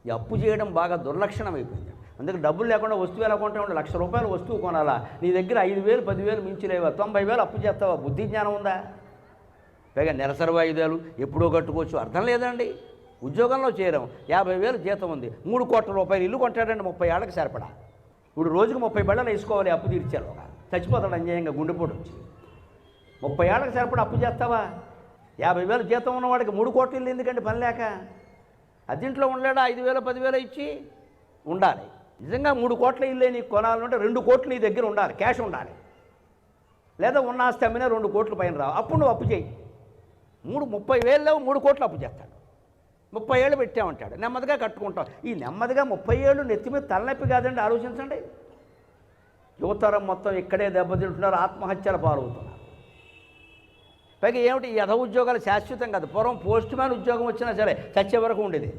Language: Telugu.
ఈ అప్పు చేయడం బాగా దుర్లక్షణం అయిపోయింది. అందుకే డబ్బులు లేకుండా వస్తువు ఎలా కొంటా ఉంటే ₹1,00,000 వస్తువు కొనాలా, నీ దగ్గర 5,000 10,000 మించిలేవా, 90,000 అప్పు చేస్తావా? బుద్ధి జ్ఞానం ఉందా? పైగా నెలసరి వాయిదాలు ఎప్పుడో కట్టుకోవచ్చు, అర్థం లేదండి. ఉద్యోగంలో చేరాం, 50,000 జీతం ఉంది, ₹3,00,00,000 ఇల్లు కొంటాడండి 30 ఏళ్ళకి సరిపడా. ఇప్పుడు రోజుకు 30 బళ్ళలు వేసుకోవాలి అప్పు తీర్చారు. ఒక చచ్చిపోతాడు అన్యాయంగా, గుండెపోటు వచ్చి. 30 ఏళ్ళకి సరిపడా అప్పు చేస్తావా? 50,000 జీతం ఉన్నవాడికి 3 కోట్ల ఇల్లు ఎందుకంటే పని లేక? అద్దెంట్లో ఉండలేడా? 5,000 10,000 ఇచ్చి ఉండాలి. నిజంగా 3 కోట్ల ఇల్లే నీకు కొనాలంటే 2 కోట్లు నీ దగ్గర ఉండాలి, క్యాష్ ఉండాలి. లేదా ఉన్న ఆస్తి అమ్మినా 2 కోట్ల పైన రావు, అప్పుడు నువ్వు అప్పు చేయి. 30,000 లేవు, 3 కోట్లు అప్పు చేస్తాడు. 30 ఏళ్ళు పెట్టామంటాడు, నెమ్మదిగా కట్టుకుంటాం. ఈ నెమ్మదిగా 30 ఏళ్ళు నెత్తి మీద తలనొప్పి కాదండి, ఆలోచించండి. యువతరం మొత్తం ఇక్కడే దెబ్బతింటున్నారు, ఆత్మహత్యల పాలవుతున్నారు. పైగా ఏమిటి, ఈ యథ ఉద్యోగాలు శాశ్వతం కాదు. పూర్వం పోస్ట్ మ్యాన్ ఉద్యోగం వచ్చినా సరే చచ్చే వరకు ఉండేది.